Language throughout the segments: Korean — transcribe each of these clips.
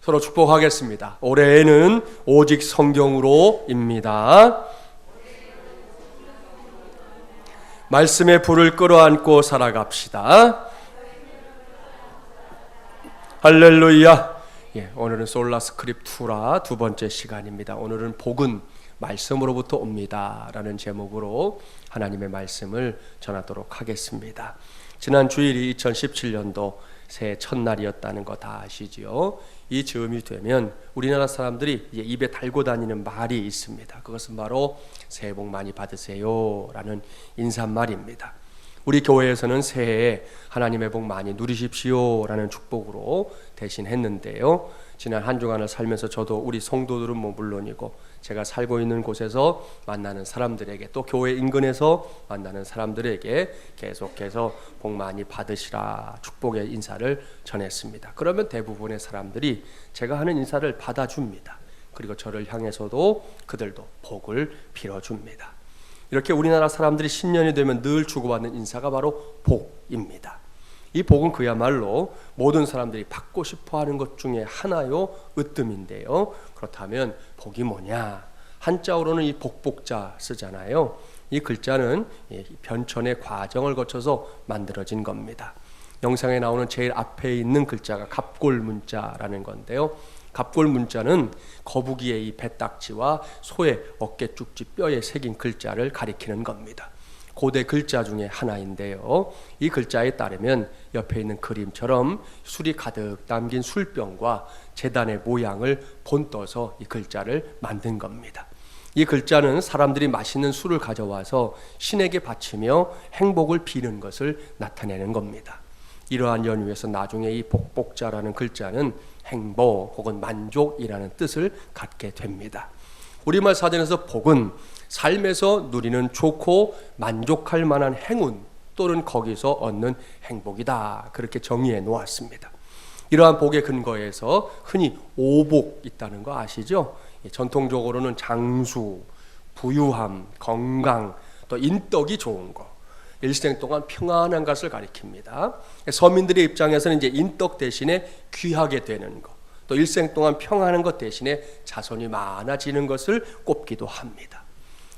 서로 축복하겠습니다. 올해에는 오직 성경으로입니다. 말씀의 불을 끌어안고 살아갑시다. 할렐루야. 오늘은 솔라 스크립투라 두 번째 시간입니다. 오늘은 복은 말씀으로부터 옵니다 라는 제목으로 하나님의 말씀을 전하도록 하겠습니다. 지난 주일이 2017년도 새해 첫날이었다는 거 다 아시지요? 이 즈음이 되면 우리나라 사람들이 이제 입에 달고 다니는 말이 있습니다. 그것은 바로 새해 복 많이 받으세요 라는 인사말입니다. 우리 교회에서는 새해에 하나님의 복 많이 누리십시오 라는 축복으로 대신했는데요. 지난 한 주간을 살면서 저도 우리 성도들은 물론이고 제가 살고 있는 곳에서 만나는 사람들에게 또 교회 인근에서 만나는 사람들에게 계속해서 복 많이 받으시라 축복의 인사를 전했습니다. 그러면 대부분의 사람들이 제가 하는 인사를 받아줍니다. 그리고 저를 향해서도 그들도 복을 빌어줍니다. 이렇게 우리나라 사람들이 신년이 되면 늘 주고받는 인사가 바로 복입니다. 이 복은 그야말로 모든 사람들이 받고 싶어하는 것 중에 하나요, 으뜸인데요. 그렇다면 복이 뭐냐? 한자어로는 이 복복자 쓰잖아요. 이 글자는 변천의 과정을 거쳐서 만들어진 겁니다. 영상에 나오는 제일 앞에 있는 글자가 갑골문자라는 건데요. 갑골문자는 거북이의 이 배딱지와 소의 어깨 쭉지 뼈에 새긴 글자를 가리키는 겁니다. 고대 글자 중에 하나인데요. 이 글자에 따르면 옆에 있는 그림처럼 술이 가득 담긴 술병과 제단의 모양을 본떠서 이 글자를 만든 겁니다. 이 글자는 사람들이 맛있는 술을 가져와서 신에게 바치며 행복을 비는 것을 나타내는 겁니다. 이러한 연유에서 나중에 이 복복자라는 글자는 행복 혹은 만족이라는 뜻을 갖게 됩니다. 우리말 사전에서 복은 삶에서 누리는 좋고 만족할 만한 행운 또는 거기서 얻는 행복이다. 그렇게 정의해 놓았습니다. 이러한 복의 근거에서 흔히 오복 있다는 거 아시죠? 전통적으로는 장수, 부유함, 건강, 또 인덕이 좋은 거, 일생 동안 평안한 것을 가리킵니다. 서민들의 입장에서는 이제 인덕 대신에 귀하게 되는 것, 또 일생 동안 평안한 것 대신에 자손이 많아지는 것을 꼽기도 합니다.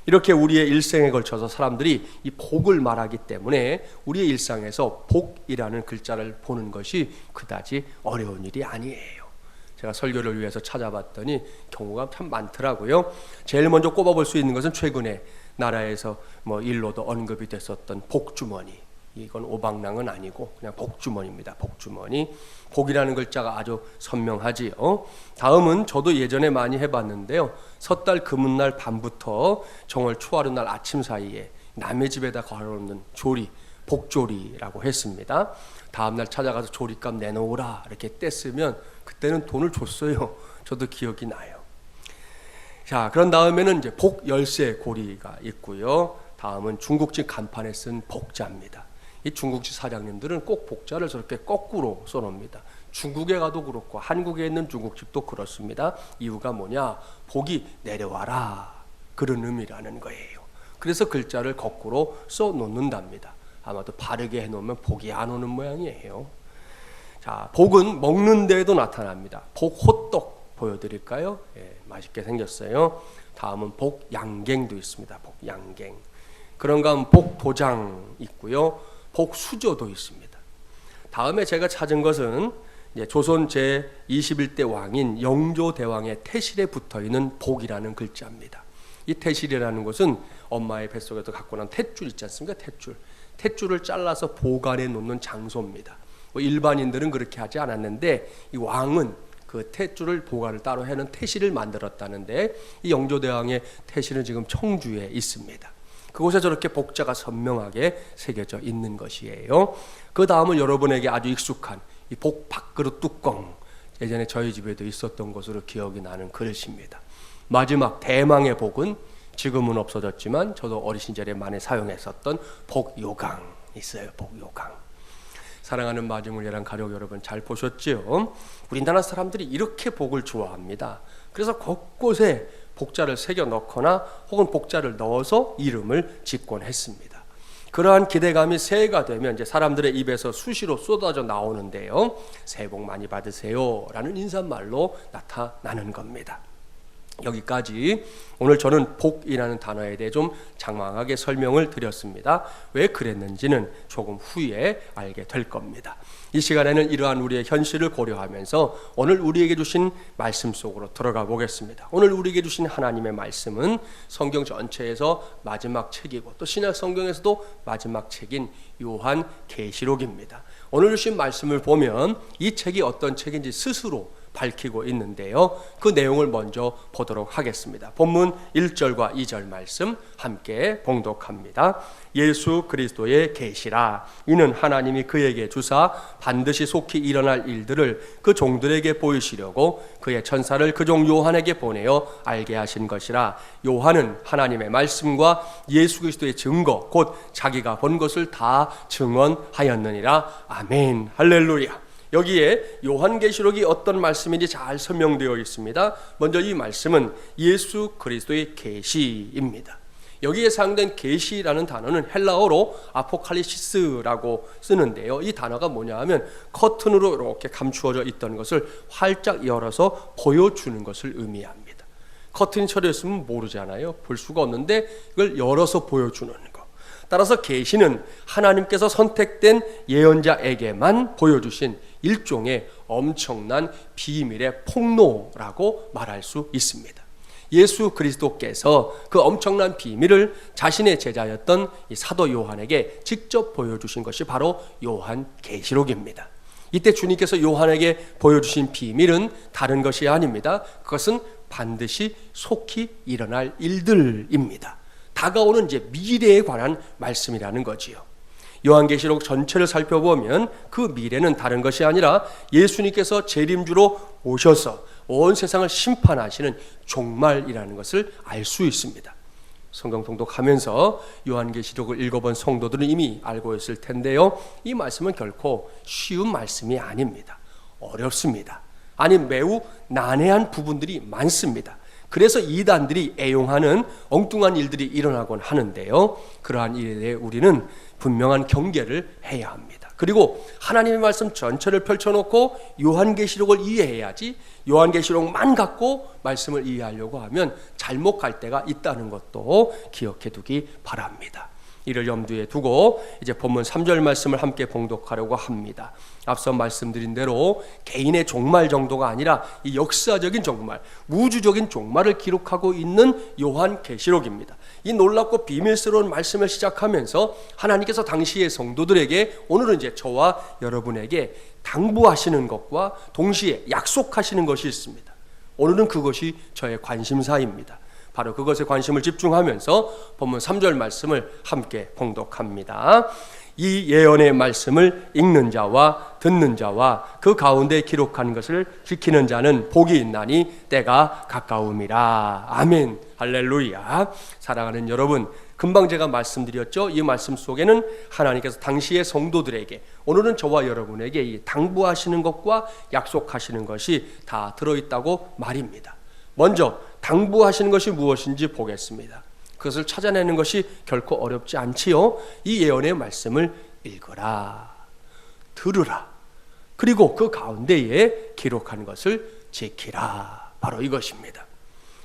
이렇게 우리의 일생에 걸쳐서 사람들이 이 복을 말하기 때문에 우리의 일상에서 복이라는 글자를 보는 것이 그다지 어려운 일이 아니에요. 제가 설교를 위해서 찾아봤더니 경우가 참 많더라고요. 제일 먼저 꼽아볼 수 있는 것은 최근에 나라에서 일로도 언급이 됐었던 복주머니. 이건 오방랑은 아니고 그냥 복주머니입니다. 복주머니. 복이라는 글자가 아주 선명하지요. 다음은 저도 예전에 많이 해봤는데요. 섣달 금은날 밤부터 정월 초하루 날 아침 사이에 남의 집에다 걸어놓는 조리, 복조리라고 했습니다. 다음날 찾아가서 조리값 내놓으라 이렇게 뗐으면 그때는 돈을 줬어요. 저도 기억이 나요. 자, 그런 다음에는 이제 복 열쇠 고리가 있고요. 다음은 중국집 간판에 쓴 복자입니다. 이 중국집 사장님들은 꼭 복자를 저렇게 거꾸로 써놓습니다. 중국에 가도 그렇고 한국에 있는 중국집도 그렇습니다. 이유가 뭐냐? 복이 내려와라 그런 의미라는 거예요. 그래서 글자를 거꾸로 써놓는답니다. 아마도 바르게 해놓으면 복이 안 오는 모양이에요. 자, 복은 먹는 데에도 나타납니다. 복호떡 보여드릴까요? 맛있게 생겼어요. 다음은 복양갱도 있습니다. 복양갱. 그런가 하면 복도장 있고요. 복수조도 있습니다. 다음에 제가 찾은 것은 조선 제21대 왕인 영조대왕의 태실에 붙어있는 복이라는 글자입니다. 이 태실이라는 것은 엄마의 뱃속에서 갖고 난 탯줄 있지 않습니까? 탯줄을 잘라서 보관해 놓는 장소입니다. 일반인들은 그렇게 하지 않았는데 이 왕은 그 탯줄을 보관을 따로 해놓은 태실을 만들었다는데 이 영조대왕의 태실은 지금 청주에 있습니다. 그곳에 저렇게 복자가 선명하게 새겨져 있는 것이에요. 그 다음은 여러분에게 아주 익숙한 이 복 밥그릇 뚜껑, 예전에 저희 집에도 있었던 것으로 기억이 나는 그릇입니다. 마지막 대망의 복은 지금은 없어졌지만 저도 어린 시절에 많이 사용했었던 복요강 있어요. 복요강. 사랑하는 마지물이랑 가족 여러분 잘 보셨죠? 우리나라 사람들이 이렇게 복을 좋아합니다. 그래서 곳곳에 복자를 새겨 넣거나 혹은 복자를 넣어서 이름을 짓곤 했습니다. 그러한 기대감이 새해가 되면 이제 사람들의 입에서 수시로 쏟아져 나오는데요. 새해 복 많이 받으세요 라는 인사말로 나타나는 겁니다. 여기까지 오늘 저는 복이라는 단어에 대해 좀 장황하게 설명을 드렸습니다. 왜 그랬는지는 조금 후에 알게 될 겁니다. 이 시간에는 이러한 우리의 현실을 고려하면서 오늘 우리에게 주신 말씀 속으로 들어가 보겠습니다. 오늘 우리에게 주신 하나님의 말씀은 성경 전체에서 마지막 책이고 또 신약 성경에서도 마지막 책인 요한계시록입니다. 오늘 주신 말씀을 보면 이 책이 어떤 책인지 스스로 밝히고 있는데요. 그 내용을 먼저 보도록 하겠습니다. 본문 1절과 2절 말씀 함께 봉독합니다. 예수 그리스도의 계시라. 이는 하나님이 그에게 주사 반드시 속히 일어날 일들을 그 종들에게 보이시려고 그의 천사를 그 종 요한에게 보내어 알게 하신 것이라. 요한은 하나님의 말씀과 예수 그리스도의 증거 곧 자기가 본 것을 다 증언하였느니라. 아멘. 할렐루야. 여기에 요한계시록이 어떤 말씀인지 잘 설명되어 있습니다. 먼저 이 말씀은 예수 그리스도의 계시입니다. 여기에 사용된 계시라는 단어는 헬라어로 아포칼리시스라고 쓰는데요. 이 단어가 뭐냐 하면 커튼으로 이렇게 감추어져 있던 것을 활짝 열어서 보여주는 것을 의미합니다. 커튼이 쳐졌으면 모르잖아요. 볼 수가 없는데 이걸 열어서 보여주는 것. 따라서 계시는 하나님께서 선택된 예언자에게만 보여주신 일종의 엄청난 비밀의 폭로라고 말할 수 있습니다. 예수 그리스도께서 그 엄청난 비밀을 자신의 제자였던 이 사도 요한에게 직접 보여주신 것이 바로 요한계시록입니다. 이때 주님께서 요한에게 보여주신 비밀은 다른 것이 아닙니다. 그것은 반드시 속히 일어날 일들입니다. 다가오는 이제 미래에 관한 말씀이라는 거지요. 요한계시록 전체를 살펴보면 그 미래는 다른 것이 아니라 예수님께서 재림주로 오셔서 온 세상을 심판하시는 종말이라는 것을 알 수 있습니다. 성경 통독하면서 요한계시록을 읽어본 성도들은 이미 알고 있을 텐데요. 이 말씀은 결코 쉬운 말씀이 아닙니다. 어렵습니다. 아니 매우 난해한 부분들이 많습니다. 그래서 이단들이 애용하는 엉뚱한 일들이 일어나곤 하는데요. 그러한 일에 대해 우리는 분명한 경계를 해야 합니다. 그리고 하나님의 말씀 전체를 펼쳐놓고 요한계시록을 이해해야지 요한계시록만 갖고 말씀을 이해하려고 하면 잘못 갈 때가 있다는 것도 기억해 두기 바랍니다. 이를 염두에 두고 이제 본문 3절 말씀을 함께 봉독하려고 합니다. 앞서 말씀드린 대로 개인의 종말 정도가 아니라 이 역사적인 종말, 우주적인 종말을 기록하고 있는 요한계시록입니다. 이 놀랍고 비밀스러운 말씀을 시작하면서 하나님께서 당시의 성도들에게 오늘은 이제 저와 여러분에게 당부하시는 것과 동시에 약속하시는 것이 있습니다. 오늘은 그것이 저의 관심사입니다. 바로 그것에 관심을 집중하면서 본문 3절 말씀을 함께 봉독합니다. 이 예언의 말씀을 읽는 자와 듣는 자와 그 가운데 기록한 것을 지키는 자는 복이 있나니 때가 가까움이라. 아멘. 할렐루야. 사랑하는 여러분, 금방 제가 말씀드렸죠. 이 말씀 속에는 하나님께서 당시의 성도들에게, 오늘은 저와 여러분에게 이 당부하시는 것과 약속하시는 것이 다 들어있다고 말입니다. 먼저 당부하시는 것이 무엇인지 보겠습니다. 그것을 찾아내는 것이 결코 어렵지 않지요. 이 예언의 말씀을 읽어라, 들으라, 그리고 그 가운데에 기록한 것을 지키라. 바로 이것입니다.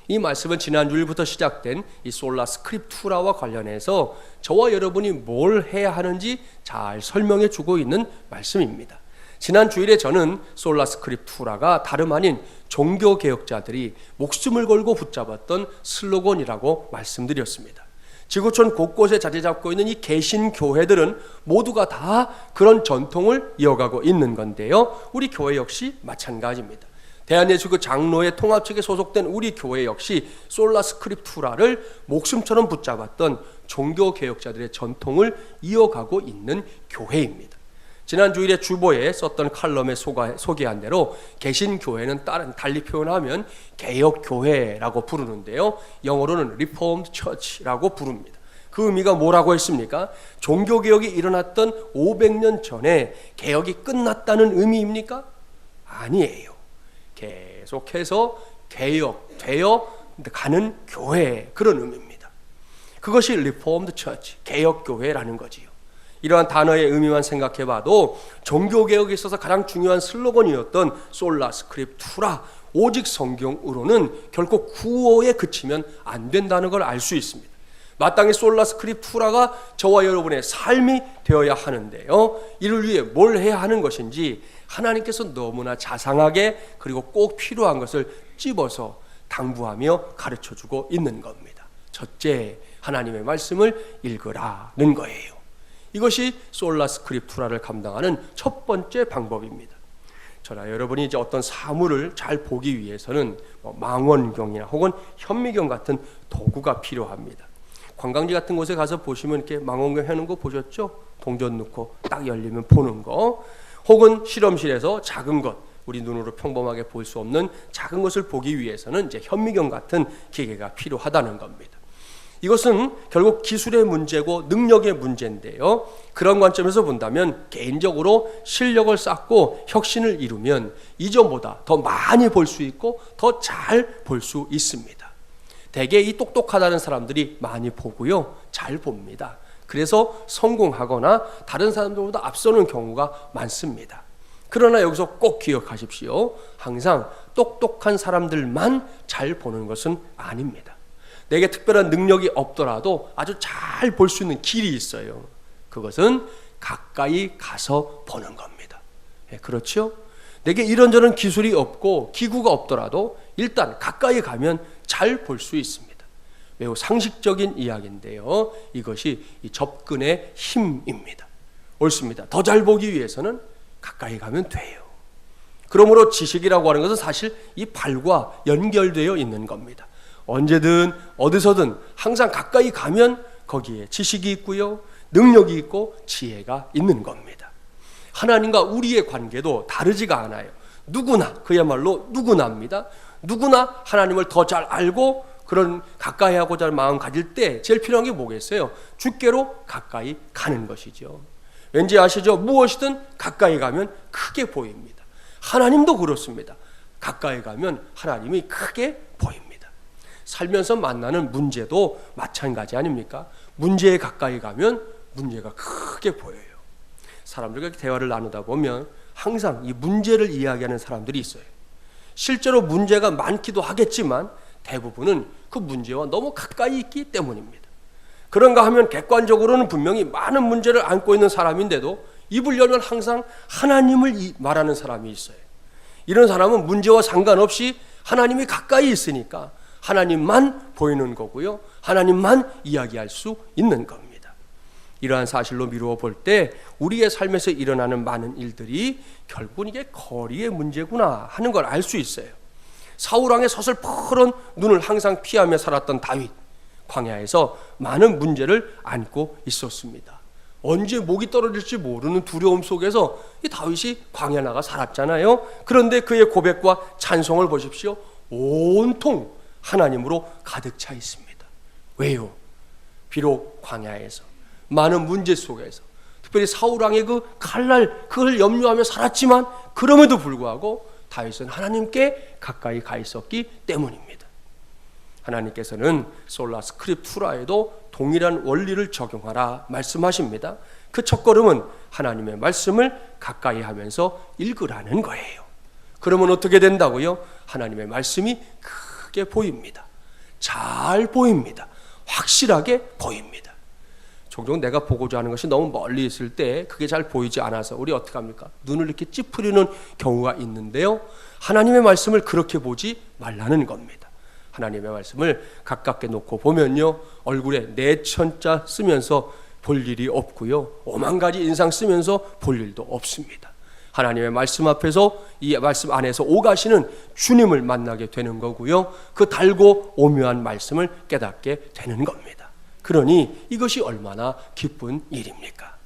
이 말씀은 지난 주일부터 시작된 이 솔라 스크립투라와 관련해서 저와 여러분이 뭘 해야 하는지 잘 설명해 주고 있는 말씀입니다. 지난 주일에 저는 솔라 스크립투라가 다름 아닌 종교개혁자들이 목숨을 걸고 붙잡았던 슬로건이라고 말씀드렸습니다. 지구촌 곳곳에 자리 잡고 있는 이 개신교회들은 모두가 다 그런 전통을 이어가고 있는 건데요. 우리 교회 역시 마찬가지입니다. 대한예수교 장로회 통합측에 소속된 우리 교회 역시 솔라 스크립투라를 목숨처럼 붙잡았던 종교개혁자들의 전통을 이어가고 있는 교회입니다. 지난 주일에 주보에 썼던 칼럼에 소개한 대로 개신교회는 달리 표현하면 개혁교회라고 부르는데요. 영어로는 Reformed Church라고 부릅니다. 그 의미가 뭐라고 했습니까? 종교개혁이 일어났던 500년 전에 개혁이 끝났다는 의미입니까? 아니에요. 계속해서 개혁되어 가는 교회, 그런 의미입니다. 그것이 리포엄드 처치, 개혁교회라는 거지요. 이러한 단어의 의미만 생각해봐도 종교개혁에 있어서 가장 중요한 슬로건이었던 솔라 스크립투라, 오직 성경으로는 결코 구호에 그치면 안 된다는 걸 알 수 있습니다. 마땅히 솔라 스크립투라가 저와 여러분의 삶이 되어야 하는데요, 이를 위해 뭘 해야 하는 것인지 하나님께서 너무나 자상하게 그리고 꼭 필요한 것을 찝어서 당부하며 가르쳐주고 있는 겁니다. 첫째, 하나님의 말씀을 읽으라는 거예요. 이것이 솔라 스크립투라를 감당하는 첫 번째 방법입니다. 저나 여러분이 이제 어떤 사물을 잘 보기 위해서는 망원경이나 혹은 현미경 같은 도구가 필요합니다. 관광지 같은 곳에 가서 보시면 이렇게 망원경 해놓은 거 보셨죠? 동전 넣고 딱 열리면 보는 거, 혹은 실험실에서 작은 것, 우리 눈으로 평범하게 볼 수 없는 작은 것을 보기 위해서는 이제 현미경 같은 기계가 필요하다는 겁니다. 이것은 결국 기술의 문제고 능력의 문제인데요, 그런 관점에서 본다면 개인적으로 실력을 쌓고 혁신을 이루면 이전보다 더 많이 볼 수 있고 더 잘 볼 수 있습니다. 대개 이 똑똑하다는 사람들이 많이 보고요, 잘 봅니다. 그래서 성공하거나 다른 사람들보다 앞서는 경우가 많습니다. 그러나 여기서 꼭 기억하십시오. 항상 똑똑한 사람들만 잘 보는 것은 아닙니다. 내게 특별한 능력이 없더라도 아주 잘 볼 수 있는 길이 있어요. 그것은 가까이 가서 보는 겁니다. 그렇죠? 내게 이런저런 기술이 없고 기구가 없더라도 일단 가까이 가면 잘 볼 수 있습니다. 매우 상식적인 이야기인데요, 이것이 이 접근의 힘입니다. 옳습니다. 더 잘 보기 위해서는 가까이 가면 돼요. 그러므로 지식이라고 하는 것은 사실 이 발과 연결되어 있는 겁니다. 언제든 어디서든 항상 가까이 가면 거기에 지식이 있고요, 능력이 있고 지혜가 있는 겁니다. 하나님과 우리의 관계도 다르지가 않아요. 누구나, 그야말로 누구나입니다. 누구나 하나님을 더 잘 알고 그런 가까이 하고자 하는 마음 가질 때 제일 필요한 게 뭐겠어요? 주께로 가까이 가는 것이죠. 왠지 아시죠? 무엇이든 가까이 가면 크게 보입니다. 하나님도 그렇습니다. 가까이 가면 하나님이 크게 보입니다. 살면서 만나는 문제도 마찬가지 아닙니까? 문제에 가까이 가면 문제가 크게 보여요. 사람들과 대화를 나누다 보면 항상 이 문제를 이야기하는 사람들이 있어요. 실제로 문제가 많기도 하겠지만 대부분은 그 문제와 너무 가까이 있기 때문입니다. 그런가 하면 객관적으로는 분명히 많은 문제를 안고 있는 사람인데도 입을 열면 항상 하나님을 말하는 사람이 있어요. 이런 사람은 문제와 상관없이 하나님이 가까이 있으니까 하나님만 보이는 거고요, 하나님만 이야기할 수 있는 겁니다. 이러한 사실로 미루어 볼 때 우리의 삶에서 일어나는 많은 일들이 결국은 이게 거리의 문제구나 하는 걸 알 수 있어요. 사울왕의 서슬퍼런 눈을 항상 피하며 살았던 다윗, 광야에서 많은 문제를 안고 있었습니다. 언제 목이 떨어질지 모르는 두려움 속에서 이 다윗이 광야 나가 살았잖아요. 그런데 그의 고백과 찬송을 보십시오. 온통 하나님으로 가득 차 있습니다. 왜요? 비록 광야에서 많은 문제 속에서 특별히 사울왕의 그 칼날, 그걸 염려하며 살았지만 그럼에도 불구하고 다윗은 하나님께 가까이 가 있었기 때문입니다. 하나님께서는 솔라 스크립투라에도 동일한 원리를 적용하라 말씀하십니다. 그 첫걸음은 하나님의 말씀을 가까이 하면서 읽으라는 거예요. 그러면 어떻게 된다고요? 하나님의 말씀이 크게 보입니다. 잘 보입니다. 확실하게 보입니다. 종종 내가 보고자 하는 것이 너무 멀리 있을 때 그게 잘 보이지 않아서 우리 어떻게 합니까? 눈을 이렇게 찌푸리는 경우가 있는데요, 하나님의 말씀을 그렇게 보지 말라는 겁니다. 하나님의 말씀을 가깝게 놓고 보면요, 얼굴에 내천자 쓰면서 볼 일이 없고요, 5만 가지 인상 쓰면서 볼 일도 없습니다. 하나님의 말씀 앞에서, 이 말씀 안에서 오가시는 주님을 만나게 되는 거고요, 그 달고 오묘한 말씀을 깨닫게 되는 겁니다. 그러니 이것이 얼마나 기쁜 일입니까?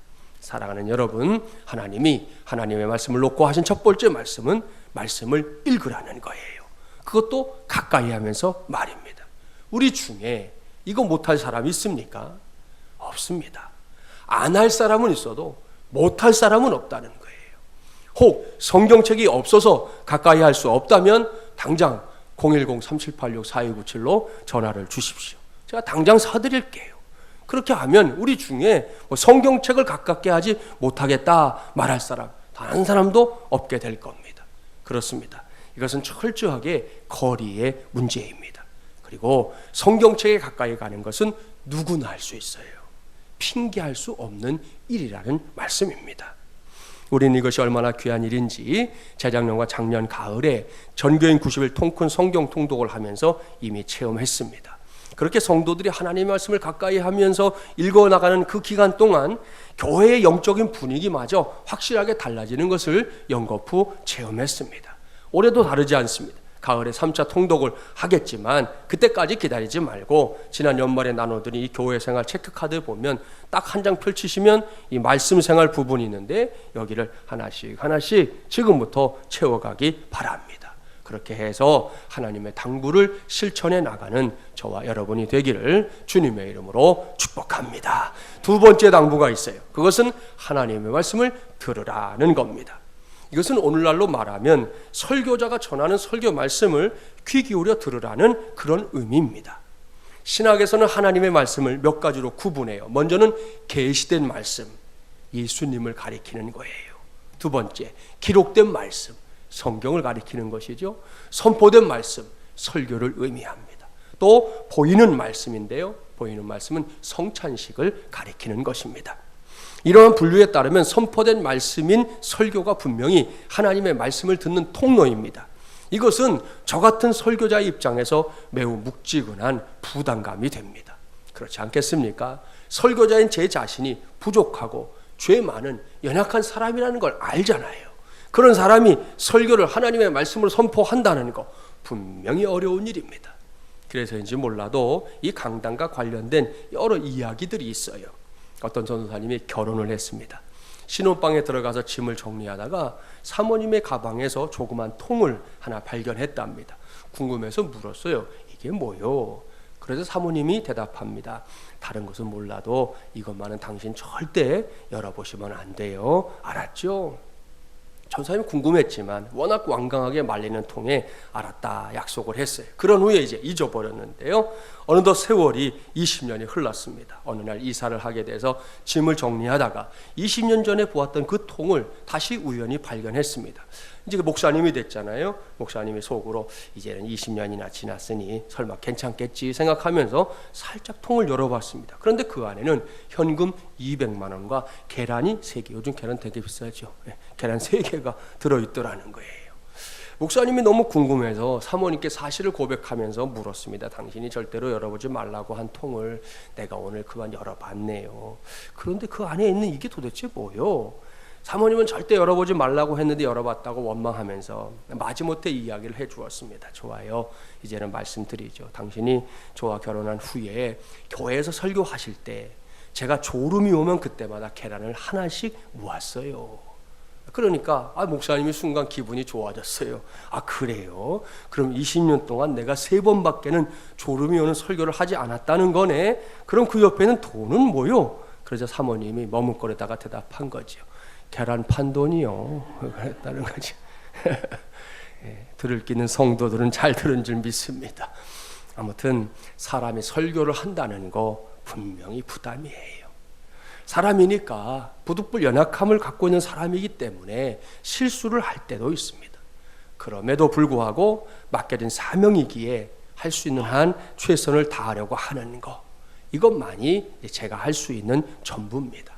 사랑하는 여러분, 하나님이 하나님의 말씀을 놓고 하신 첫 번째 말씀은 말씀을 읽으라는 거예요. 그것도 가까이 하면서 말입니다. 우리 중에 이거 못할 사람이 있습니까? 없습니다. 안 할 사람은 있어도 못할 사람은 없다는 거예요. 혹 성경책이 없어서 가까이 할 수 없다면 당장 010-3786-4297로 전화를 주십시오. 제가 당장 사드릴게요. 그렇게 하면 우리 중에 성경책을 가깝게 하지 못하겠다 말할 사람 단 한 사람도 없게 될 겁니다. 그렇습니다. 이것은 철저하게 거리의 문제입니다. 그리고 성경책에 가까이 가는 것은 누구나 할 수 있어요. 핑계할 수 없는 일이라는 말씀입니다. 우리는 이것이 얼마나 귀한 일인지 재작년과 작년 가을에 전교인 90일 통큰 성경 통독을 하면서 이미 체험했습니다. 그렇게 성도들이 하나님의 말씀을 가까이 하면서 읽어나가는 그 기간 동안 교회의 영적인 분위기마저 확실하게 달라지는 것을 연거푸 체험했습니다. 올해도 다르지 않습니다. 가을에 3차 통독을 하겠지만 그때까지 기다리지 말고 지난 연말에 나눠드린 이 교회 생활 체크카드 보면 딱 한 장 펼치시면 이 말씀 생활 부분이 있는데 여기를 하나씩 지금부터 채워가기 바랍니다. 그렇게 해서 하나님의 당부를 실천해 나가는 저와 여러분이 되기를 주님의 이름으로 축복합니다. 두 번째 당부가 있어요. 그것은 하나님의 말씀을 들으라는 겁니다. 이것은 오늘날로 말하면 설교자가 전하는 설교 말씀을 귀 기울여 들으라는 그런 의미입니다. 신학에서는 하나님의 말씀을 몇 가지로 구분해요. 먼저는 계시된 말씀, 예수님을 가리키는 거예요. 두 번째, 기록된 말씀, 성경을 가리키는 것이죠. 선포된 말씀, 설교를 의미합니다. 또 보이는 말씀인데요. 보이는 말씀은 성찬식을 가리키는 것입니다. 이러한 분류에 따르면 선포된 말씀인 설교가 분명히 하나님의 말씀을 듣는 통로입니다. 이것은 저 같은 설교자의 입장에서 매우 묵직한 부담감이 됩니다. 그렇지 않겠습니까? 설교자인 제 자신이 부족하고 죄 많은 연약한 사람이라는 걸 알잖아요. 그런 사람이 설교를 하나님의 말씀으로 선포한다는 거 분명히 어려운 일입니다. 그래서인지 몰라도 이 강단과 관련된 여러 이야기들이 있어요. 어떤 전도사님이 결혼을 했습니다. 신혼방에 들어가서 짐을 정리하다가 사모님의 가방에서 조그만 통을 하나 발견했답니다. 궁금해서 물었어요. 이게 뭐요? 그래서 사모님이 대답합니다. 다른 것은 몰라도 이것만은 당신 절대 열어보시면 안 돼요. 알았죠? 전사님이 궁금했지만 워낙 완강하게 말리는 통에 알았다 약속을 했어요. 그런 후에 이제 잊어버렸는데요. 어느덧 세월이 20년이 흘렀습니다. 어느 날 이사를 하게 돼서 짐을 정리하다가 20년 전에 보았던 그 통을 다시 우연히 발견했습니다. 이제 그 목사님이 됐잖아요. 목사님이 속으로 이제는 20년이나 지났으니 설마 괜찮겠지 생각하면서 살짝 통을 열어봤습니다. 그런데 그 안에는 현금 200만 원과 계란이 3개, 요즘 계란 되게 비싸죠. 계란 3개가 들어있더라는 거예요. 목사님이 너무 궁금해서 사모님께 사실을 고백하면서 물었습니다. 당신이 절대로 열어보지 말라고 한 통을 내가 오늘 그만 열어봤네요. 그런데 그 안에 있는 이게 도대체 뭐요? 사모님은 절대 열어보지 말라고 했는데 열어봤다고 원망하면서 마지못해 이야기를 해주었습니다. 좋아요. 이제는 말씀드리죠. 당신이 저와 결혼한 후에 교회에서 설교하실 때 제가 졸음이 오면 그때마다 계란을 하나씩 모았어요. 그러니까 목사님이 순간 기분이 좋아졌어요. 그래요? 그럼 20년 동안 내가 3번밖에는 졸음이 오는 설교를 하지 않았다는 거네. 그럼 그 옆에는 돈은 뭐요? 그래서 사모님이 머뭇거리다가 대답한 거죠. 계란 판 돈이요. 그랬다는 거죠. 들을 끼는 성도들은 잘 들은 줄 믿습니다. 아무튼 사람이 설교를 한다는 거 분명히 부담이에요. 사람이니까 부득불 연약함을 갖고 있는 사람이기 때문에 실수를 할 때도 있습니다. 그럼에도 불구하고 맡겨진 사명이기에 할 수 있는 한 최선을 다하려고 하는 것, 이것만이 제가 할 수 있는 전부입니다.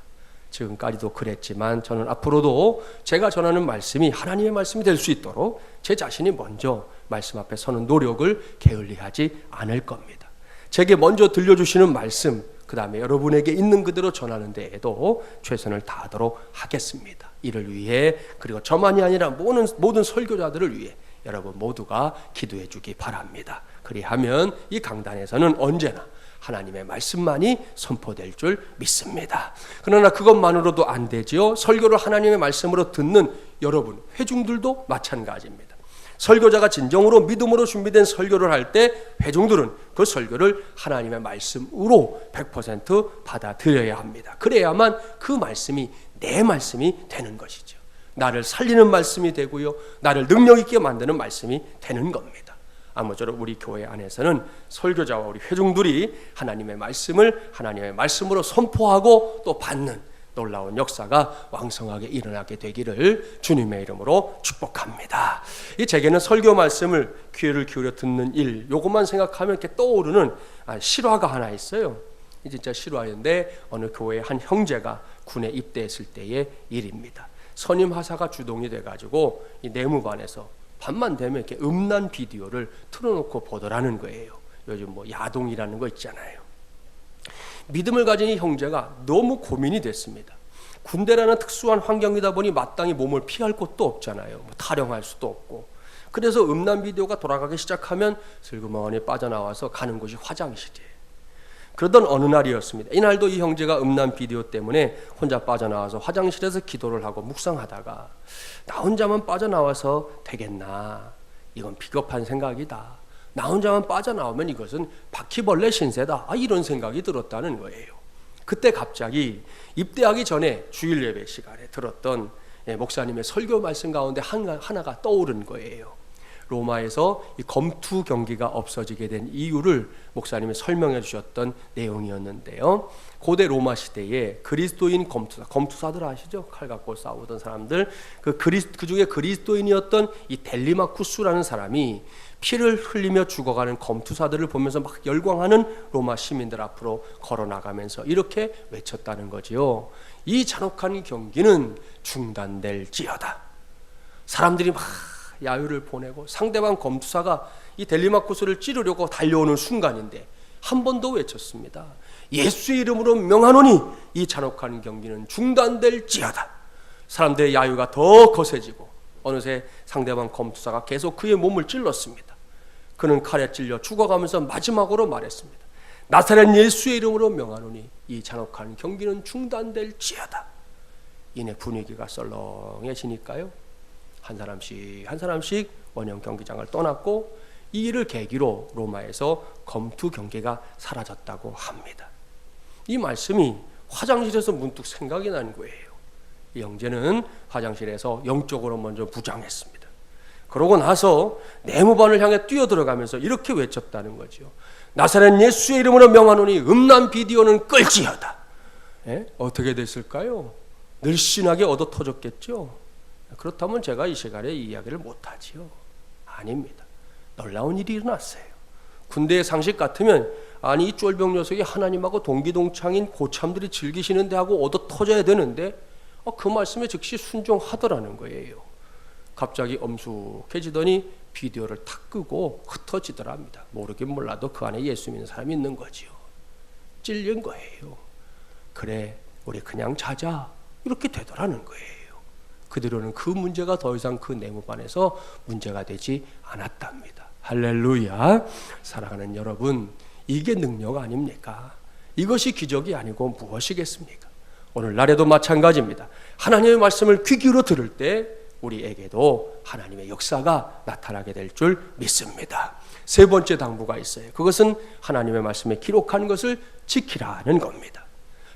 지금까지도 그랬지만 저는 앞으로도 제가 전하는 말씀이 하나님의 말씀이 될 수 있도록 제 자신이 먼저 말씀 앞에 서는 노력을 게을리하지 않을 겁니다. 제게 먼저 들려주시는 말씀, 그 다음에 여러분에게 있는 그대로 전하는 데에도 최선을 다하도록 하겠습니다. 이를 위해, 그리고 저만이 아니라 모든 설교자들을 위해 여러분 모두가 기도해 주기 바랍니다. 그리하면 이 강단에서는 언제나 하나님의 말씀만이 선포될 줄 믿습니다. 그러나 그것만으로도 안 되지요. 설교를 하나님의 말씀으로 듣는 여러분, 회중들도 마찬가지입니다. 설교자가 진정으로 믿음으로 준비된 설교를 할 때 회중들은 그 설교를 하나님의 말씀으로 100% 받아들여야 합니다. 그래야만 그 말씀이 내 말씀이 되는 것이죠. 나를 살리는 말씀이 되고요, 나를 능력 있게 만드는 말씀이 되는 겁니다. 아무쪼록 우리 교회 안에서는 설교자와 우리 회중들이 하나님의 말씀을 하나님의 말씀으로 선포하고 또 받는 놀라운 역사가 왕성하게 일어나게 되기를 주님의 이름으로 축복합니다. 이 제게는 설교 말씀을 귀를 기울여 듣는 일, 요것만 생각하면 이렇게 떠오르는 실화가 하나 있어요. 이 진짜 실화인데 어느 교회의 한 형제가 군에 입대했을 때의 일입니다. 선임 하사가 주동이 돼가지고 이 내무반에서 밤만 되면 이렇게 음란 비디오를 틀어놓고 보더라는 거예요. 요즘 뭐 야동이라는 거 있잖아요. 믿음을 가진 이 형제가 너무 고민이 됐습니다. 군대라는 특수한 환경이다 보니 마땅히 몸을 피할 곳도 없잖아요. 뭐 타령할 수도 없고. 그래서 음란 비디오가 돌아가기 시작하면 슬그머니 빠져나와서 가는 곳이 화장실이에요. 그러던 어느 날이었습니다. 이날도 이 형제가 음란 비디오 때문에 혼자 빠져나와서 화장실에서 기도를 하고 묵상하다가 나 혼자만 빠져나와서 되겠나? 이건 비겁한 생각이다. 나 혼자만 빠져나오면 이것은 바퀴벌레 신세다. 이런 생각이 들었다는 거예요. 그때 갑자기 입대하기 전에 주일 예배 시간에 들었던 목사님의 설교 말씀 가운데 하나가 떠오른 거예요. 로마에서 이 검투 경기가 없어지게 된 이유를 목사님이 설명해 주셨던 내용이었는데요. 고대 로마 시대에 그리스도인 검투사들 아시죠? 칼 갖고 싸우던 사람들, 그 중에 그리스도인이었던 이 델리마쿠스라는 사람이 피를 흘리며 죽어가는 검투사들을 보면서 막 열광하는 로마 시민들 앞으로 걸어나가면서 이렇게 외쳤다는 거지요. 이 잔혹한 경기는 중단될지어다. 사람들이 막 야유를 보내고 상대방 검투사가 이 델리마쿠스를 찌르려고 달려오는 순간인데 한 번 더 외쳤습니다. 예수의 이름으로 명하노니 이 잔혹한 경기는 중단될지어다. 사람들의 야유가 더 거세지고 어느새 상대방 검투사가 계속 그의 몸을 찔렀습니다. 그는 칼에 찔려 죽어가면서 마지막으로 말했습니다. 나사렛 예수의 이름으로 명하노니 이 잔혹한 경기는 중단될지어다. 이내 분위기가 썰렁해지니까요. 한 사람씩 원형 경기장을 떠났고 이 일을 계기로 로마에서 검투 경기가 사라졌다고 합니다. 이 말씀이 화장실에서 문득 생각이 난 거예요. 이 형제는 화장실에서 영적으로 먼저 무장했습니다. 그러고 나서 내무반을 향해 뛰어들어가면서 이렇게 외쳤다는 거죠. 나사렛 예수의 이름으로 명하노니 음란 비디오는 끌지어다. 어떻게 됐을까요? 늘씬하게 얻어 터졌겠죠. 그렇다면 제가 이 시간에 이 이야기를 못하지요. 아닙니다. 놀라운 일이 일어났어요. 군대의 상식 같으면 아니 이 쫄병 녀석이 하나님하고 동기동창인 고참들이 즐기시는데 하고 얻어 터져야 되는데 그 말씀에 즉시 순종하더라는 거예요. 갑자기 엄숙해지더니 비디오를 탁 끄고 흩어지더랍니다. 모르긴 몰라도 그 안에 예수 믿는 사람이 있는 거지요. 찔린 거예요. 그래 우리 그냥 자자 이렇게 되더라는 거예요. 그대로는 그 문제가 더 이상 그 내무반에서 문제가 되지 않았답니다. 할렐루야. 사랑하는 여러분, 이게 능력 아닙니까? 이것이 기적이 아니고 무엇이겠습니까? 오늘날에도 마찬가지입니다. 하나님의 말씀을 귀 기울여 들을 때 우리에게도 하나님의 역사가 나타나게 될 줄 믿습니다. 세 번째 당부가 있어요. 그것은 하나님의 말씀에 기록한 것을 지키라는 겁니다.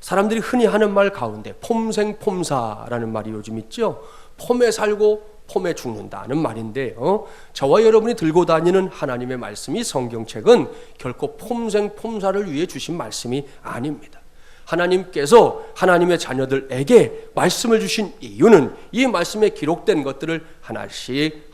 사람들이 흔히 하는 말 가운데 폼생폼사라는 말이 요즘 있죠. 폼에 살고 폼에 죽는다는 말인데요. 저와 여러분이 들고 다니는 하나님의 말씀이 성경책은 결코 폼생폼사를 위해 주신 말씀이 아닙니다. 하나님께서 하나님의 자녀들에게 말씀을 주신 이유는 이 말씀에 기록된 것들을 하나씩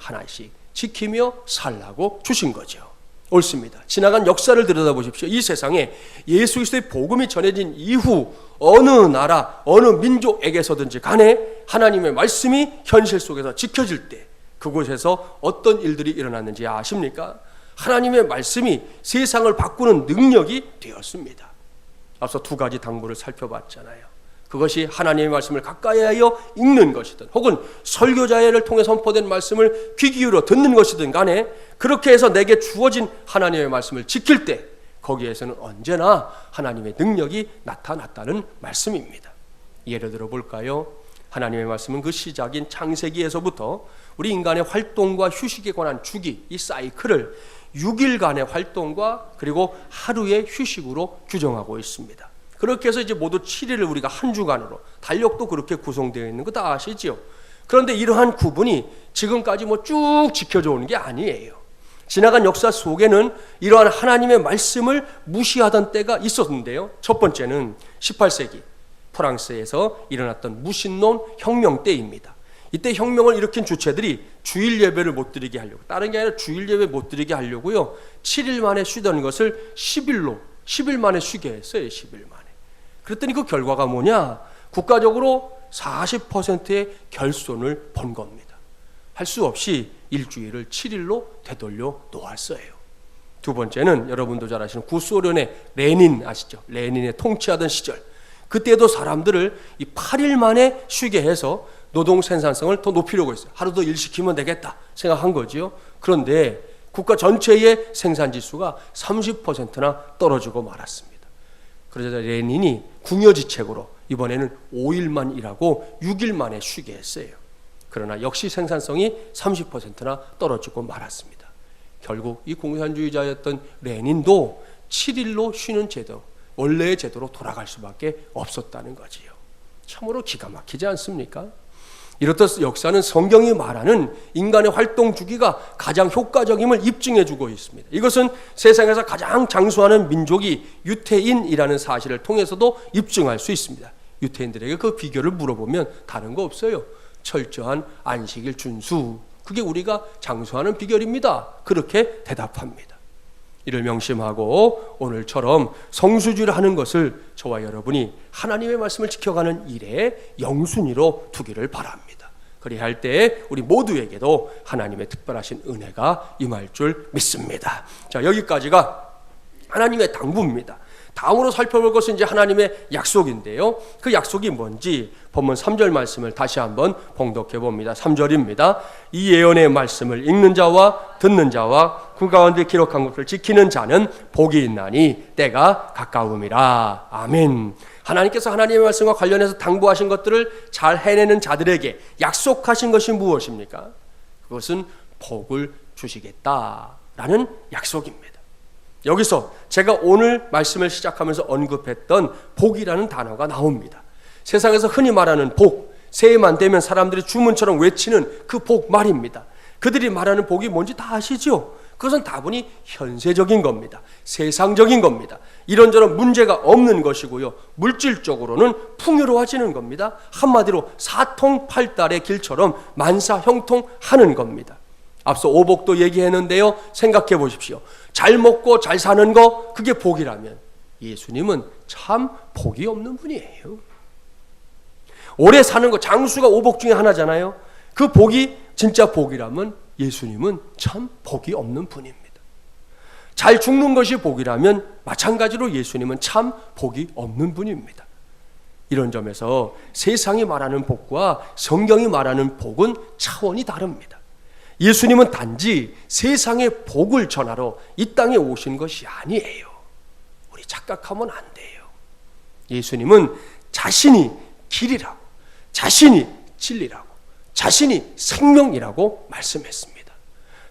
지키며 살라고 주신 거죠. 옳습니다. 지나간 역사를 들여다보십시오. 이 세상에 예수 그리스도의 복음이 전해진 이후 어느 나라, 어느 민족에게서든지 간에 하나님의 말씀이 현실 속에서 지켜질 때 그곳에서 어떤 일들이 일어났는지 아십니까? 하나님의 말씀이 세상을 바꾸는 능력이 되었습니다. 앞서 두 가지 당부를 살펴봤잖아요. 그것이 하나님의 말씀을 가까이 하여 읽는 것이든 혹은 설교자를 통해 선포된 말씀을 귀 기울여 듣는 것이든 간에 그렇게 해서 내게 주어진 하나님의 말씀을 지킬 때 거기에서는 언제나 하나님의 능력이 나타났다는 말씀입니다. 예를 들어 볼까요? 하나님의 말씀은 그 시작인 창세기에서부터 우리 인간의 활동과 휴식에 관한 주기, 이 사이클을 6일간의 활동과 그리고 하루의 휴식으로 규정하고 있습니다. 그렇게 해서 이제 모두 7일을 우리가 한 주간으로, 달력도 그렇게 구성되어 있는 거 다 아시죠? 그런데 이러한 구분이 지금까지 쭉 지켜져 오는 게 아니에요. 지나간 역사 속에는 이러한 하나님의 말씀을 무시하던 때가 있었는데요. 첫 번째는 18세기 프랑스에서 일어났던 무신론 혁명 때입니다. 이때 혁명을 일으킨 주체들이 주일 예배를 못 드리게 하려고, 다른 게 아니라 주일 예배 못 드리게 하려고요, 7일 만에 쉬던 것을 10일 만에 쉬게 했어요. 10일 만에. 그랬더니 그 결과가 뭐냐? 국가적으로 40%의 결손을 본 겁니다. 할 수 없이 일주일을 7일로 되돌려 놓았어요. 두 번째는 여러분도 잘 아시는 구소련의 레닌 아시죠? 레닌의 통치하던 시절, 그때도 사람들을 이 8일 만에 쉬게 해서 노동 생산성을 더 높이려고 했어요. 하루 더 일 시키면 되겠다 생각한 거지요. 그런데 국가 전체의 생산 지수가 30%나 떨어지고 말았습니다. 그러자 레닌이 궁여지책으로 이번에는 5일만 일하고 6일 만에 쉬게 했어요. 그러나 역시 생산성이 30%나 떨어지고 말았습니다. 결국 이 공산주의자였던 레닌도 7일로 쉬는 제도, 원래의 제도로 돌아갈 수밖에 없었다는 거지요. 참으로 기가 막히지 않습니까? 이렇듯 역사는 성경이 말하는 인간의 활동 주기가 가장 효과적임을 입증해 주고 있습니다. 이것은 세상에서 가장 장수하는 민족이 유태인이라는 사실을 통해서도 입증할 수 있습니다. 유태인들에게 그 비결을 물어보면 다른 거 없어요. 철저한 안식일 준수, 그게 우리가 장수하는 비결입니다. 그렇게 대답합니다. 이를 명심하고 오늘처럼 성수주를 하는 것을 저와 여러분이 하나님의 말씀을 지켜가는 일에 영순위로 두기를 바랍니다. 그리할 때 우리 모두에게도 하나님의 특별하신 은혜가 임할 줄 믿습니다. 자, 여기까지가 하나님의 당부입니다. 다음으로 살펴볼 것은 이제 하나님의 약속인데요. 그 약속이 뭔지 본문 3절 말씀을 다시 한번 봉독해 봅니다. 3절입니다. 이 예언의 말씀을 읽는 자와 듣는 자와 그 가운데 기록한 것을 지키는 자는 복이 있나니 때가 가까움이라. 아멘. 하나님께서 하나님의 말씀과 관련해서 당부하신 것들을 잘 해내는 자들에게 약속하신 것이 무엇입니까? 그것은 복을 주시겠다라는 약속입니다. 여기서 제가 오늘 말씀을 시작하면서 언급했던 복이라는 단어가 나옵니다. 세상에서 흔히 말하는 복, 새해만 되면 사람들이 주문처럼 외치는 그 복 말입니다. 그들이 말하는 복이 뭔지 다 아시죠? 그것은 다분히 현세적인 겁니다. 세상적인 겁니다. 이런저런 문제가 없는 것이고요, 물질적으로는 풍요로워지는 겁니다. 한마디로 사통팔달의 길처럼 만사형통하는 겁니다. 앞서 오복도 얘기했는데요, 생각해 보십시오. 잘 먹고 잘 사는 거, 그게 복이라면 예수님은 참 복이 없는 분이에요. 오래 사는 거, 장수가 오복 중에 하나잖아요. 그 복이 진짜 복이라면 예수님은 참 복이 없는 분입니다. 잘 죽는 것이 복이라면 마찬가지로 예수님은 참 복이 없는 분입니다. 이런 점에서 세상이 말하는 복과 성경이 말하는 복은 차원이 다릅니다. 예수님은 단지 세상의 복을 전하러 이 땅에 오신 것이 아니에요. 우리 착각하면 안 돼요. 예수님은 자신이 길이라고, 자신이 진리라고, 자신이 생명이라고 말씀했습니다.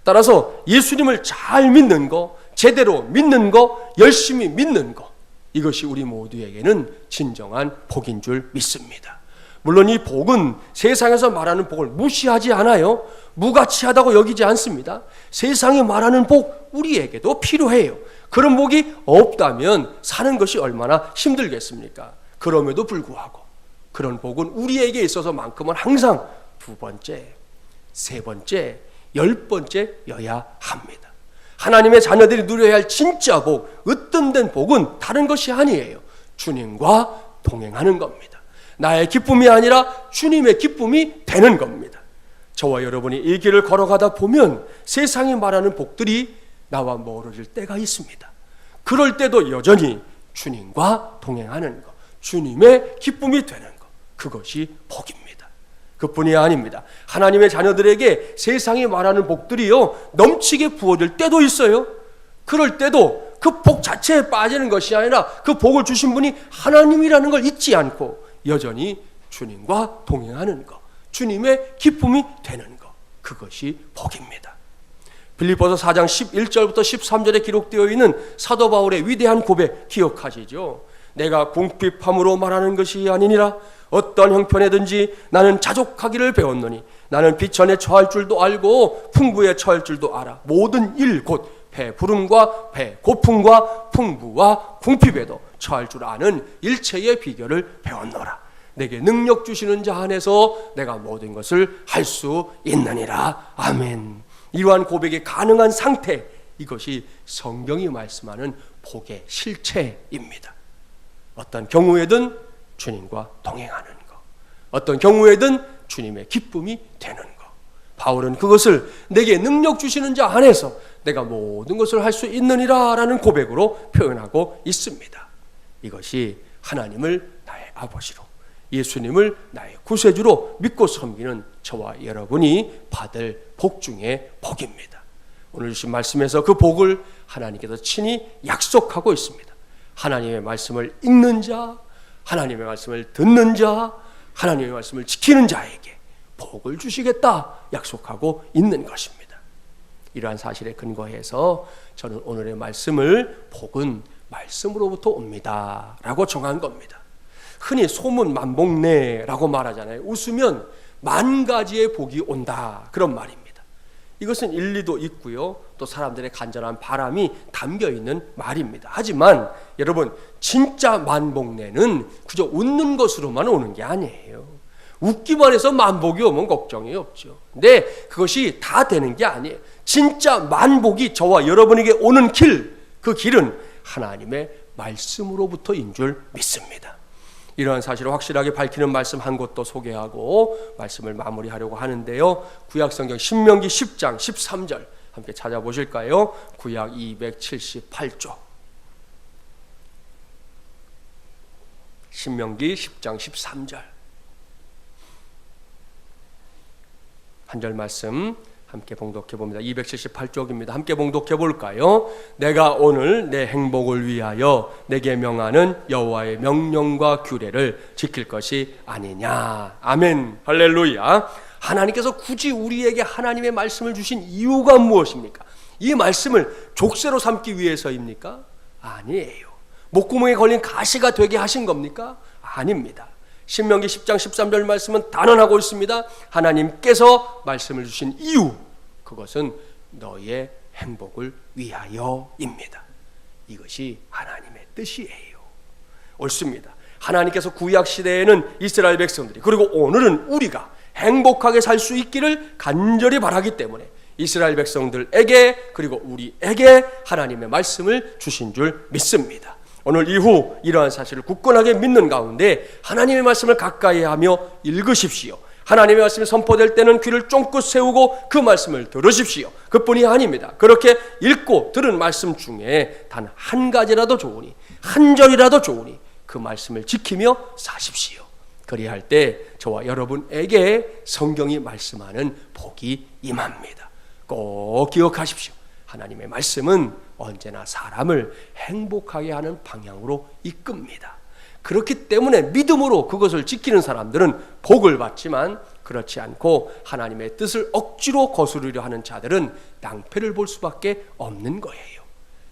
따라서 예수님을 잘 믿는 거, 제대로 믿는 거, 열심히 믿는 거, 이것이 우리 모두에게는 진정한 복인 줄 믿습니다. 물론 이 복은 세상에서 말하는 복을 무시하지 않아요. 무가치하다고 여기지 않습니다. 세상이 말하는 복, 우리에게도 필요해요. 그런 복이 없다면 사는 것이 얼마나 힘들겠습니까? 그럼에도 불구하고 그런 복은 우리에게 있어서만큼은 항상 두 번째, 세 번째, 10번째여야 합니다. 하나님의 자녀들이 누려야 할 진짜 복, 으뜸된 복은 다른 것이 아니에요. 주님과 동행하는 겁니다. 나의 기쁨이 아니라 주님의 기쁨이 되는 겁니다. 저와 여러분이 이 길을 걸어가다 보면 세상이 말하는 복들이 나와 멀어질 때가 있습니다. 그럴 때도 여전히 주님과 동행하는 것, 주님의 기쁨이 되는 것, 그것이 복입니다. 그뿐이 아닙니다. 하나님의 자녀들에게 세상이 말하는 복들이요, 넘치게 부어질 때도 있어요. 그럴 때도 그 복 자체에 빠지는 것이 아니라 그 복을 주신 분이 하나님이라는 걸 잊지 않고 여전히 주님과 동행하는 것, 주님의 기쁨이 되는 것, 그것이 복입니다. 빌립보서 4장 11절부터 13절에 기록되어 있는 사도 바울의 위대한 고백 기억하시죠? 내가 궁핍함으로 말하는 것이 아니니라. 어떤 형편에든지 나는 자족하기를 배웠노니 나는 비천에 처할 줄도 알고 풍부에 처할 줄도 알아. 모든 일 곧 배부름과 배고픔과 풍부와 궁핍에도 처할 줄 아는 일체의 비결을 배웠노라. 내게 능력 주시는 자 안에서 내가 모든 것을 할 수 있느니라. 아멘. 이러한 고백이 가능한 상태, 이것이 성경이 말씀하는 복의 실체입니다. 어떤 경우에든 주님과 동행하는 것, 어떤 경우에든 주님의 기쁨이 되는 것. 바울은 그것을 내게 능력 주시는 자 안에서 내가 모든 것을 할 수 있느니라 라는 고백으로 표현하고 있습니다. 이것이 하나님을 나의 아버지로, 예수님을 나의 구세주로 믿고 섬기는 저와 여러분이 받을 복 중의 복입니다. 오늘 주신 말씀에서 그 복을 하나님께서 친히 약속하고 있습니다. 하나님의 말씀을 읽는 자, 하나님의 말씀을 듣는 자, 하나님의 말씀을 지키는 자에게 복을 주시겠다 약속하고 있는 것입니다. 이러한 사실에 근거해서 저는 오늘의 말씀을 복은 말씀으로부터 옵니다 라고 정한 겁니다. 흔히 소문 만복내라고 말하잖아요. 웃으면 만 가지의 복이 온다, 그런 말입니다. 이것은 일리도 있고요, 또 사람들의 간절한 바람이 담겨 있는 말입니다. 하지만 여러분, 진짜 만복내는 그저 웃는 것으로만 오는 게 아니에요. 웃기만 해서 만복이 오면 걱정이 없죠. 근데 그것이 다 되는 게 아니에요. 진짜 만복이 저와 여러분에게 오는 길, 그 길은 하나님의 말씀으로부터인 줄 믿습니다. 이러한 사실을 확실하게 밝히는 말씀 한 곳도 소개하고 말씀을 마무리하려고 하는데요, 구약성경 신명기 10장 13절 함께 찾아보실까요? 구약 278조 신명기 10장 13절 한 절 말씀 함께 봉독해 봅니다. 278쪽입니다. 함께 봉독해 볼까요? 내가 오늘 내 행복을 위하여 내게 명하는 여호와의 명령과 규례를 지킬 것이 아니냐. 아멘. 할렐루야. 하나님께서 굳이 우리에게 하나님의 말씀을 주신 이유가 무엇입니까? 이 말씀을 족쇄로 삼기 위해서입니까? 아니에요. 목구멍에 걸린 가시가 되게 하신 겁니까? 아닙니다. 신명기 10장 13절 말씀은 단언하고 있습니다. 하나님께서 말씀을 주신 이유, 그것은 너의 행복을 위하여입니다. 이것이 하나님의 뜻이에요. 옳습니다. 하나님께서 구약 시대에는 이스라엘 백성들이, 그리고 오늘은 우리가 행복하게 살 수 있기를 간절히 바라기 때문에 이스라엘 백성들에게, 그리고 우리에게 하나님의 말씀을 주신 줄 믿습니다. 오늘 이후 이러한 사실을 굳건하게 믿는 가운데 하나님의 말씀을 가까이 하며 읽으십시오. 하나님의 말씀이 선포될 때는 귀를 쫑긋 세우고 그 말씀을 들으십시오. 그뿐이 아닙니다. 그렇게 읽고 들은 말씀 중에 단 한 가지라도 좋으니, 한 절이라도 좋으니 그 말씀을 지키며 사십시오. 그리할 때 저와 여러분에게 성경이 말씀하는 복이 임합니다. 꼭 기억하십시오. 하나님의 말씀은 언제나 사람을 행복하게 하는 방향으로 이끕니다. 그렇기 때문에 믿음으로 그것을 지키는 사람들은 복을 받지만, 그렇지 않고 하나님의 뜻을 억지로 거스르려 하는 자들은 낭패를 볼 수밖에 없는 거예요.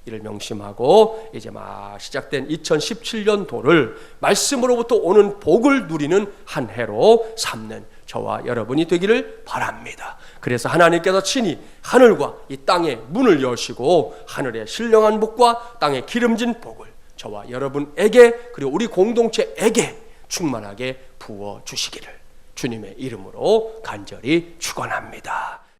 이를 명심하고 이제 막 시작된 2017년도를 말씀으로부터 오는 복을 누리는 한 해로 삼는 저와 여러분이 되기를 바랍니다. 그래서 하나님께서 친히 하늘과 이 땅의 문을 여시고 하늘의 신령한 복과 땅의 기름진 복을 저와 여러분에게, 그리고 우리 공동체에게 충만하게 부어 주시기를 주님의 이름으로 간절히 축원합니다.